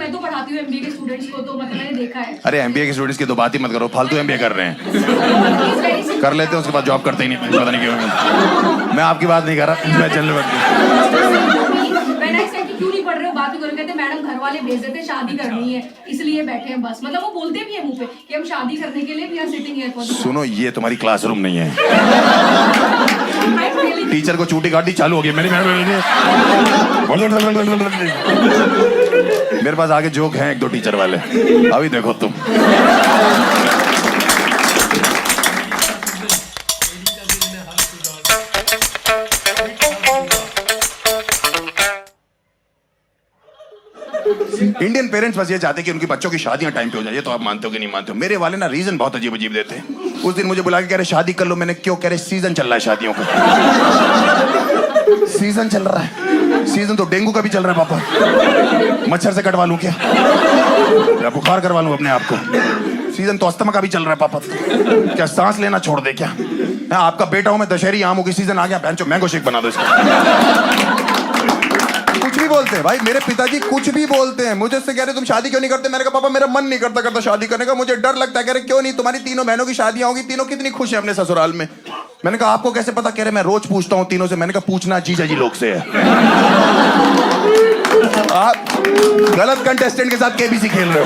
मैं तो पढ़ाती हूँ एमबीए के स्टूडेंट्स को, तो मतलब मैंने देखा है। अरे एमबीए के स्टूडेंट्स की तो बात ही मत करो, फालतू एमबीए कर रहे हैं। कर लेते हैं उसके बाद जॉब करते ही नहीं, पता नहीं क्यों। मैं आपकी बात नहीं कर रहा, मैं जनरल क्यों नहीं पढ़ रहे हो, बात ही करो। कहते मैडम घर वाले भेज देते, शादी करनी है इसलिए बैठे हैं बस। मतलब वो बोलते भी है मुंह पे कि हम शादी करने के लिए भी यहाँ सिटिंग है। सुनो, ये तुम्हारी क्लासरूम नहीं है। टीचर को चूटी काटी चालू हो गई मेरे मेरे पास आगे जोक हैं एक दो टीचर वाले, अभी देखो तुम। इंडियन पेरेंट्स बस ये चाहते हैं कि उनकी बच्चों की शादियां टाइम पे हो जाए। ये तो आप मानते हो कि नहीं मानते हो? मेरे वाले ना रीजन बहुत अजीब अजीब देते हैं। उस दिन मुझे बुला के कह रहे शादी कर लो। मैंने क्यों? कह रहे सीजन चल रहा है शादियों का। सीजन चल रहा है? सीजन तो डेंगू का भी चल रहा है पापा। मच्छर से कटवा लूं क्या? या बुखार करवा लूं अपने आप को? सीजन तो अस्थमा का भी चल रहा है पापा। क्या सांस लेना छोड़ दे क्या? मैं आपका बेटा हूं, मैं दशहरी आमों की सीजन आ गया, भैंचो मैंगो शेक बना दो इसका। कुछ भी बोलते हैं भाई, मेरे पिताजी कुछ भी बोलते हैं। मुझे से कह रहे तुम शादी क्यों नहीं करते? मैंने कहा पापा मेरा मन नहीं करता शादी करने का, मुझे डर लगता है। कह रहे क्यों नहीं? तुम्हारी तीनों बहनों की शादियां होगी, तीनों कितनी खुश है अपने ससुराल में। मैंने कहा आपको कैसे पता? कह रहे मैं रोज पूछता हूँ तीनों से। मैंने कहा पूछना जीजा जी लोग से है। आप गलत कंटेस्टेंट के साथ केबीसी खेल रहे हो।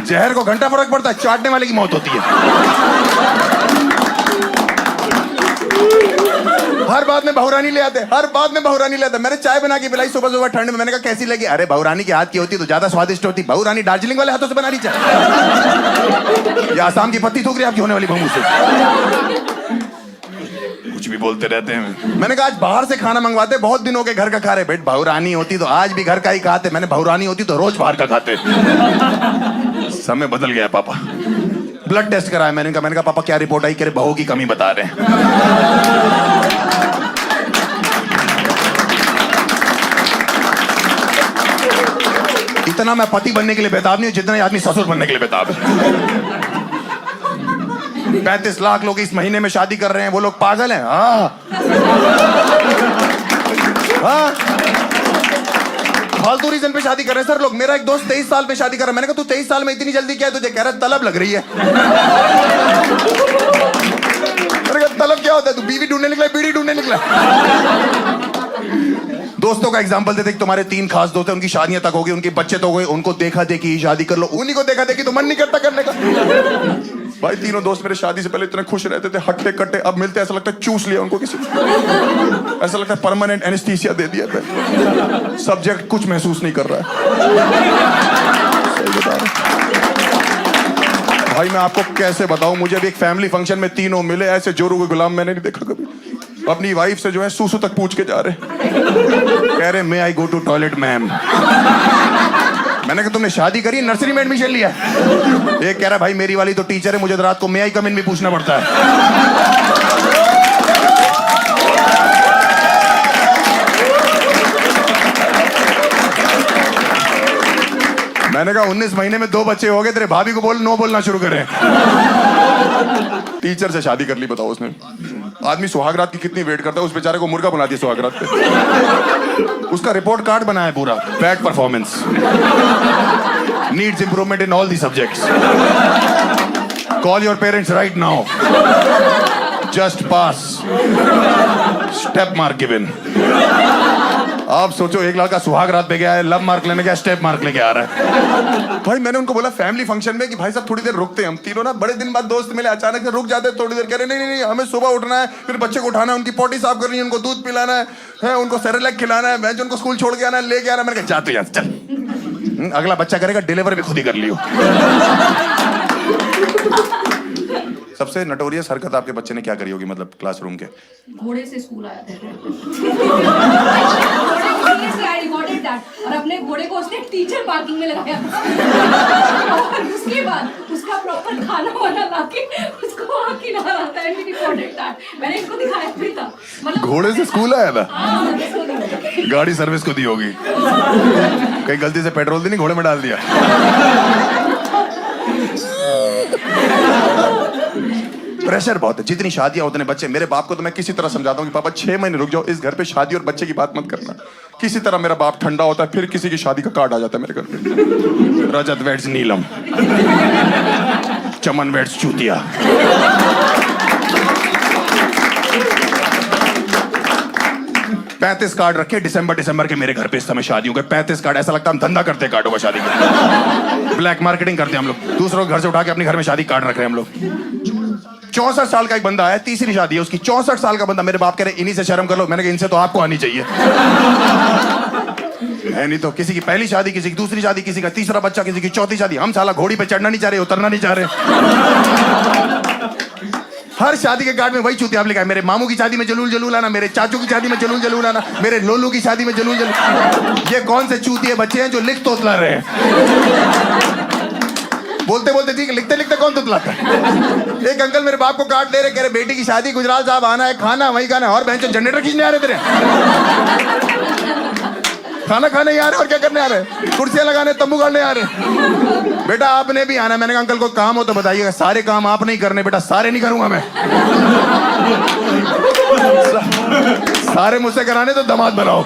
जहर को घंटा फर्क पड़ता है, चाटने वाले की मौत होती है। हर बात में बहुरानी ले आते, हर बात में बहुरानी ले आते। मैंने चाय बना के पिलाई सुबह सुबह ठंड में। मैंने कहा कैसी लगी? अरे बहुरानी के हाथ की होती तो ज्यादा स्वादिष्ट होती। बहुरानी दार्जिलिंग वाले हाथों से बना रही चाय, या आसाम की पत्ती थूक रही आपकी होने वाली बहू से। कुछ भी बोलते रहते हैं। मैंने कहा आज बाहर से खाना मंगवाते, बहुत दिनों के घर का खा रहे। बेट बहुरानी होती तो आज भी घर का ही खाते। मैंने बहुरानी होती तो रोज बाहर का खाते। समय बदल गया पापा। ब्लड टेस्ट कराया मैंने कहा पापा क्या रिपोर्ट आई? कह रहे बहू की कमी बता रहे हैं। इतना मैं पति बनने के लिए बेताब नहीं हूं जितना आदमी ससुर बनने के लिए बेताब है। 35 लाख लोग इस महीने में शादी कर रहे हैं, वो लोग पागल हैं? हाँ फालतू रीजन पे शादी कर रहे हैं सर लोग। मेरा एक दोस्त 23 साल पे शादी कर रहा है। मैंने कहा तू 23 साल में इतनी जल्दी क्या है तुझे? कह रहा तलब लग रही है। मैंने कहा तलब क्या होता है? तू बीवी ढूंढने निकला, बीड़ी ढूंढने निकला? दोस्तों का एग्जांपल देते कि तुम्हारे 3 खास दोस्त हैं, उनकी शादियां तक हो गई, उनके बच्चे तो हो गए, उनको देखा देखी ही शादी कर लो। उन्हीं को देखा देखी तो मन नहीं करता करने का। भाई तीनों दोस्त मेरे शादी से पहले इतने खुश रहते थे, हट्टे कट्टे, अब मिलते ऐसा लगता है चूस लिया उनको किसी। ऐसा लगता है परमानेंट एनेस्थीसिया दे दिया था। सब्जेक्ट कुछ महसूस नहीं कर रहा है। सही बता रहा भाई, मैं आपको कैसे बताऊं? मुझे भी एक फैमिली फंक्शन में तीनों मिले, ऐसे जोरू के गुलाम मैंने नहीं देखा कभी। अपनी वाइफ से जो है सूसू तक पूछ के जा रहे, कह रहे मे आई गो टू टॉयलेट मैम। मैंने कहा तुमने शादी करी, नर्सरी में एडमिशन लिया? एक कह रहा भाई मेरी वाली तो टीचर है, मुझे तो रात को मे आई कम इन भी पूछना पड़ता है। मैंने कहा 19 महीने में 2 बच्चे हो गए, तेरे भाभी को बोल नो बोलना शुरू करें। टीचर से शादी कर ली, बताओ उसने। आदमी सुहागरात की कितनी वेट करता है, उस बेचारे को मुर्गा बना दिया सुहागरात पे। उसका रिपोर्ट कार्ड बना है पूरा, bad performance, needs improvement in all the subjects, call your parents right now, just pass, step mark given. आप सोचो एक लड़का सुहागरात पे गया है, लव मार्क लेने गया, स्टेप मार्क लेके आ रहा है। भाई मैंने उनको बोला फैमिली फंक्शन में कि भाई साहब थोड़ी देर रुकते हैं। हम तीनों ना बड़े दिन बाद दोस्त मिले, अचानक से रुक जाते हैं थोड़ी देर। कह रहे नहीं हमें सुबह उठना है, फिर बच्चे को उठाना है, उनकी पोटी साफ करनी है, उनको दूध पिलाना है, उनको सेरेलैक खिलाना है, मैं उनको स्कूल छोड़ के आना है, लेके आना है। मैंने कहा जा तू यहाँ चल, अगला बच्चा करेगा डिलीवर भी खुद ही कर लियो। सबसे नटोरियस हरकत आपके बच्चे ने क्या करी होगी, मतलब क्लासरूम के? घोड़े से स्कूल आया था। और अपने घोड़े को उसने टीचर पार्किंग में लगाया। और उसके बाद उसका प्रॉपर खाना वाना लाके उसको वहाँ खिला रहा था। मैंने इसको दिखाया भी था। मतलब घोड़े से स्कूल आया था? गाड़ी सर्विस को दी होगी, कहीं गलती से पेट्रोल तो नहीं घोड़े में डाल दिया? प्रेशर बहुत है, जितनी शादियां उतने बच्चे। मेरे बाप को तो मैं किसी तरह समझाता हूँ कि पापा 6 महीने रुक जाओ, इस घर पे शादी और बच्चे की बात मत करना। किसी तरह मेरा बाप ठंडा होता है, फिर किसी की शादी का कार्ड आ जाता है मेरे घर पे। रजत वेड्स नीलम, चमन वेड्स चूतिया। 35 कार्ड रखे दिसंबर के मेरे घर पे इस समय शादियों के 35 कार्ड। ऐसा लगता है हम धंधा करते हैं कार्डों का, शादी का ब्लैक मार्केटिंग करते हैं हम लोग। दूसरों के घर से उठा के अपने घर में शादी कार्ड रख रहे हैं हम लोग। 64 साल का एक बंदा है, तीसरी शादी है उसकी। 64 साल का बंदा, मेरे बाप कह रहे इन्हीं से शर्म कर लो। मैंने कहा इनसे तो आपको आनी चाहिए है, नहीं तो किसी की पहली शादी, किसी की दूसरी शादी, किसी का तीसरा बच्चा, किसी की चौथी शादी। हम साला घोड़ी पे चढ़ना नहीं चाह रहे, उतरना नहीं चाह रहे। हर शादी के कार्ड में वही चूतिया लिखा है। मेरे मामू की शादी में जलूल जलूल आना, मेरे चाचू की शादी में जलूल जलूल आना, मेरे लोलू की शादी में जलूल जलूल। ये कौन से चूतिए बच्चे हैं जो लिख तोतला रहे हैं? बोलते बोलते ठीक, लिखते लिखते कौन तुतलाता है? एक अंकल मेरे बाप को कार्ड दे रहे, कह रहे बेटी की शादी, गुजराल साहब आना है, खाना वही खाना है। और बहन जनरेटर खींचने आ रहे तेरे, खाना खाने ही आ रहे और क्या करने आ रहे? कुर्सियां लगाने, तंबू गाड़ने आ रहे। बेटा आपने भी आना। मैंने कहा अंकल को काम हो तो बताइएगा। सारे काम आप नहीं करने बेटा, सारे नहीं करूंगा मैं। सारे मुझसे कराने तो दामाद बनाओ।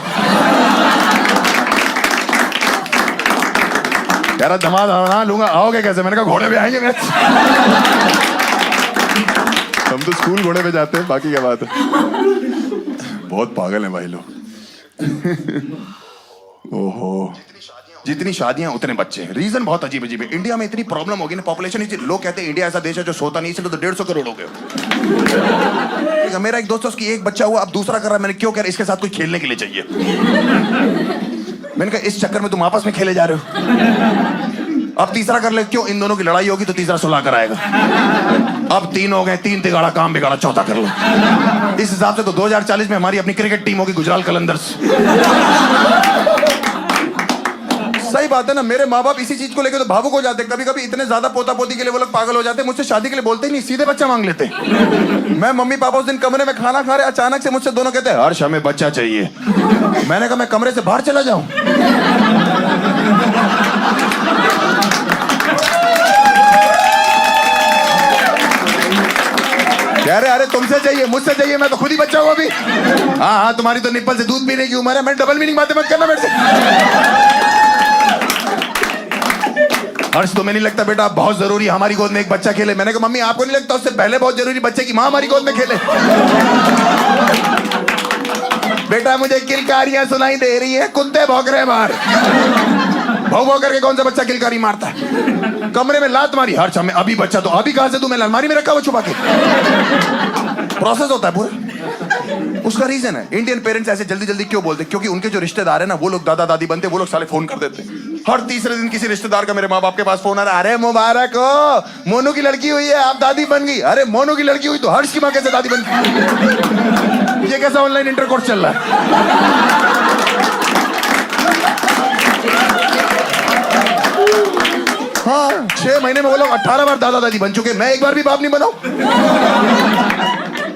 यार दामाद बना लूंगा, आओगे कैसे? मैंने कहा घोड़े पे आएंगे मैं। हम तो स्कूल घोड़े पे जाते हैं, बाकी क्या बात है। बहुत पागल हैं भाई लोग। ओहो, जितनी शादियां उतने बच्चे हैं। रीजन बहुत अजीब अजीब है। इंडिया में इतनी प्रॉब्लम होगी ना, पॉपुलेशन इतनी, लोग कहते हैं इंडिया ऐसा देश है जो सोता नहीं, इसलिए तो 150 करोड़ हो गए। मेरा एक दोस्त है, उसकी एक बच्चा हुआ, अब दूसरा कर रहा है। मैंने क्यों कह रहा, इसके साथ कोई खेलने के लिए चाहिए। मैंने कहा इस चक्कर में तुम आपस में खेले जा रहे हो। अब तीसरा कर ले, क्यों? इन दोनों की लड़ाई होगी तो तीसरा सुलह कर आएगा। अब 3 हो गए, 3 तिगाड़ा काम बिगाड़ा, चौथा कर लो। इस हिसाब से तो 2040 में हमारी अपनी क्रिकेट टीम होगी, गुजराल कलंदर्स। सही बात है ना। मेरे माँ बाप इसी चीज को लेकर तो भावुक हो जाते। कभी कभी इतने ज्यादा पोता पोती के लिए वो लोग पागल हो जाते। मुझसे शादी के लिए बोलते ही नहीं, सीधे बच्चा मांग लेते। मैं मम्मी पापा उस दिन कमरे में खाना खा रहे, अचानक से मुझसे दोनों कहते हैं हर्ष हमें बच्चा चाहिए। मैंने कहा मैं कमरे से बाहर चला जाऊं? अरे तुमसे चाहिए, मुझसे चाहिए, मैं तो खुद ही बच्चा हूं अभी। हाँ, तुम्हारी तो निप्पल से दूध पीने की उम्र है। मैं डबल मीनिंग बातें मत करना मेरे से। हर्ष तुम्हें नहीं लगता बेटा बहुत जरूरी हमारी गोद में एक बच्चा खेले? मैंने कहा मम्मी आपको नहीं लगता उससे पहले बहुत जरूरी बच्चे की माँ हमारी गोद में खेले? बेटा मुझे किलकारियां सुनाई दे रही है, कुत्ते भौंक रहे हैं बाहर। भौ भौ करके कौन सा बच्चा किलकारी मारता है? कमरे में लात मारी, हर्ष हमें अभी बच्चा, तो अभी कहां से तुम्हें अलमारी में रखा हुआ छुपा के? प्रोसेस होता है पूरा। उसका रीजन है इंडियन पेरेंट्स ऐसे जल्दी जल्दी क्यों बोलते? क्योंकि उनके जो रिश्तेदार है ना, वो लोग दादा दादी बनते, वो लोग साले फोन कर देते। हर तीसरे दिन किसी रिश्तेदार का मेरे माँ बाप के पास फोन आ रहा है, अरे मुबारक हो, मोनू की लड़की हुई है, आप दादी बन गई। अरे मोनू की लड़की हुई तो हर्ष की माँ कैसे दादी बन गई? ये कैसा ऑनलाइन इंटरकोर्स चल रहा है? हाँ, 6 महीने में वो लोग 18 बार दादा दादी बन चुके, मैं एक बार भी बाप नहीं बनाऊं।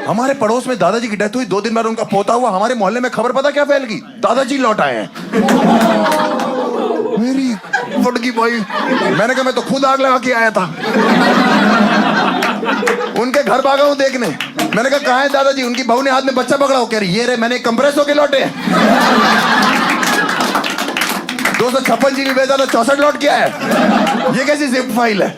हमारे पड़ोस में दादाजी की डेथ हुई, 2 दिन बाद उनका पोता हुआ। हमारे मोहल्ले में खबर पता क्या फैल गई? दादाजी लौट आए हैं। मेरी फटकी भाई, मैंने कहा मैं तो खुद आग लगा के आया था। उनके घर भागा हूं देखने। मैंने कहा कहाँ है दादाजी? उनकी बहू ने हाथ में बच्चा पकड़ा हो, कह रही ये रे मैंने कंप्रेस होके लौटे। 256 GB भेजा था, 64 लौट के आया। ये कैसी जिप फाइल है?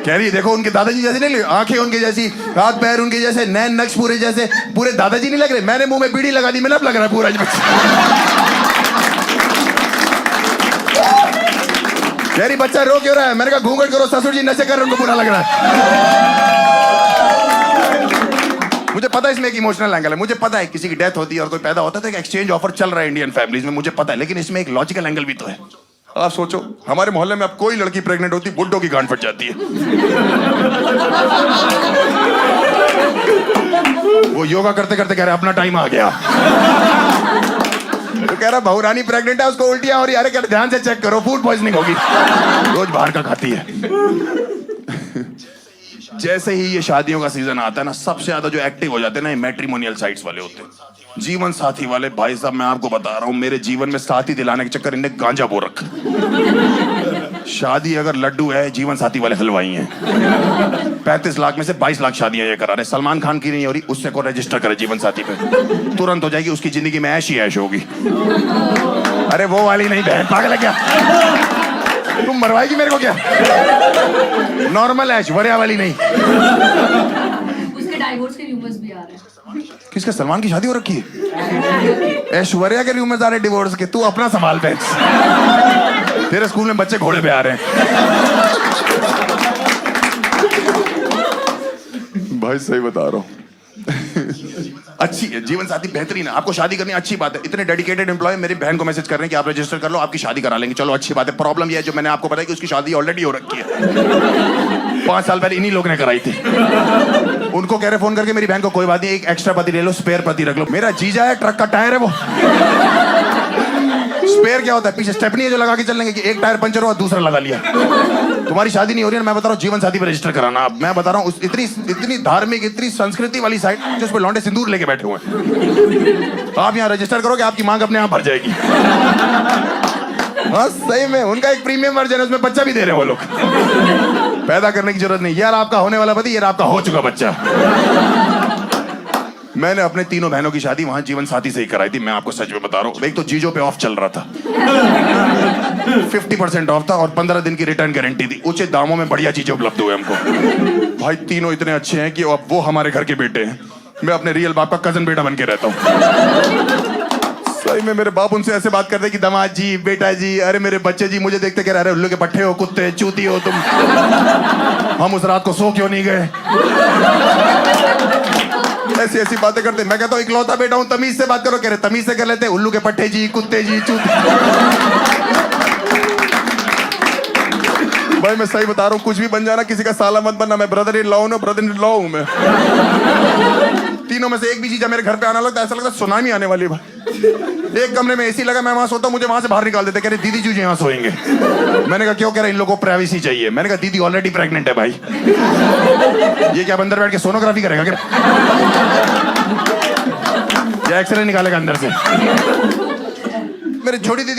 कह रही देखो उनके दादाजी जैसे नहीं, आंखें उनके जैसी, हाथ पैर उनके जैसे, नैन नक्श पूरे जैसे, पूरे दादाजी नहीं लग रहे। मैंने मुंह में बीड़ी लगा दी, मैंने अब लग रहा है पूरा। कह रही बच्चा रो क्यों रहा है? मैंने कहा घूंघट करो, ससुर जी नशे कर रहे, उनको बुरा लग रहा है। मुझे पता है इसमें एक इमोशनल एंगल है। मुझे पता है किसी की डेथ होती है और कोई पैदा होता है तो एक एक्सचेंज ऑफर चल रहा है इंडियन फैमिलीज में, मुझे पता है। लेकिन इसमें एक लॉजिकल एंगल भी तो है। आप सोचो हमारे मोहल्ले में अब कोई लड़की प्रेग्नेंट होती, बुड्ढों की गांड फट जाती है। वो योगा करते करते कह रहे अपना टाइम आ गया। तो कह रहा बहू रानी प्रेग्नेंट है, उसको उल्टियां हो रही। अरे कह ध्यान से चेक करो, फूड पॉइजनिंग होगी, रोज बाहर का खाती है। जैसे ही ये शादियों का सीजन आता है ना, सबसे ज्यादा जो एक्टिव हो जाते हैं ना, ये मैट्रिमोनियल साइट्स वाले होते हैं, जीवन साथी वाले। भाई साहब मैं आपको बता रहा हूं, मेरे जीवन में साथी दिलाने के चक्कर इन्हें गांजा बो रखा। शादी अगर लड्डू है, जीवन साथी वाले हलवाई हैं। 35 लाख में से 22 लाख शादियां ये करा रहे। सलमान खान की नहीं हो रही, उससे को रजिस्टर करे जीवन साथी पे, तुरंत हो जाएगी, उसकी जिंदगी में ऐश ही ऐश होगी। अरे वो वाली नहीं बहन, पागल है क्या? तुम मरवाएगी मेरे को क्या? नॉर्मल ऐश, वरिया वाली नहीं। उसके डाइवोर्स के रूमर्स भी आ रहे हैं। किसका? सलमान की शादी हो रखी है? ऐश्वर्या के रूमर्स आ रहे डिवोर्स के। तू अपना संभाल पे, तेरे स्कूल में बच्चे घोड़े पे आ रहे हैं। भाई सही बता रहा हूँ। अच्छी है जीवन साथी, बेहतरीन है। आपको शादी करनी अच्छी बात है। इतने डेडिकेटेड एम्प्लॉय मेरी बहन को मैसेज कर रहे हैं कि आप रजिस्टर कर लो, आपकी शादी करा लेंगे। चलो अच्छी बात है। प्रॉब्लम यह है, जो मैंने आपको बताया कि उसकी शादी ऑलरेडी हो रखी है। 5 साल पहले इन्हीं लोग ने कराई थी। उनको कह रहे फोन करके, मेरी बहन को कोई बात नहीं, एक एक्स्ट्रा पति ले लो, स्पेयर पति रख लो। मेरा जीजा है, ट्रक का टायर है वो। स्पेयर क्या होता है? पीछे स्टेपनी है जो लगा के चलने की, एक टायर पंचर हुआ दूसरा लगा लिया। तुम्हारी शादी नहीं हो रही है, मैं बता रहा हूँ जीवन साथी पे रजिस्टर कराना। अब मैं बता रहा हूँ, इतनी धार्मिक, इतनी संस्कृति वाली साइट जिस पे लौंडे सिंदूर लेके बैठे हुए हैं। आप यहाँ रजिस्टर करोगे, आपकी मांग अपने आप भर जाएगी। हाँ सही में, उनका एक प्रीमियम वर्जन है, उसमें बच्चा भी दे रहे हैं वो लोग। पैदा करने की जरूरत नहीं। यार आपका होने वाला पति, यार आपका हो चुका बच्चा। मैंने अपने तीनों बहनों की शादी वहां जीवन साथी से ही कराई थी। मैं आपको सच में बता रहा हूँ। एक तो जीजो पे ऑफ चल रहा था, 50% ऑफ था, और 15 दिन की रिटर्न गारंटी थी। उचित दामों में बढ़िया चीजें उपलब्ध हुए हमको। भाई तीनों इतने अच्छे हैं कि अब वो हमारे घर के बेटे हैं। मैं अपने रियल बाप का कजन बेटा बन के रहता हूँ। सही में मेरे बाप उनसे ऐसे बात करते कि दामाद जी, बेटा जी, अरे मेरे बच्चे जी, मुझे देखते कह रहे उल्लू के पट्टे हो, कुत्ते चूती हो तुम। हम उस रात को सो क्यों नहीं गए? ऐसी ऐसी बातें करते। मैं कहता हूँ इकलौता बेटा हूँ, तमीज से बात करो। कह रहे तमीज से कर लेते, उल्लू के पट्टे जी, कुत्ते जी, चूती। भाई मैं सही बता रहा हूँ, कुछ भी बन जाना, किसी का साला मत बनना। मैं ब्रदर इन लॉ हूँ, ब्रदर इन लॉ हूँ मैं। तीनों में से एक भी चीज मेरे घर पे आना लगता है, ऐसा लगता है सुनामी आने वाली। भाई एक कमरे में एसी लगा, मैं वहां सोता हूँ, मुझे वहां से बाहर निकाल देते। कह रहे दीदी जी यहाँ सोएंगे। मैंने कहा क्यों? कह रहे इन लोगों को प्राइवेसी चाहिए। मैंने कहा दीदी ऑलरेडी प्रेग्नेंट है भाई, ये क्या अंदर बैठ के सोनोग्राफी करेगा क्या? या एक्सरे निकालेगा अंदर से? मेरी छोटी दीदी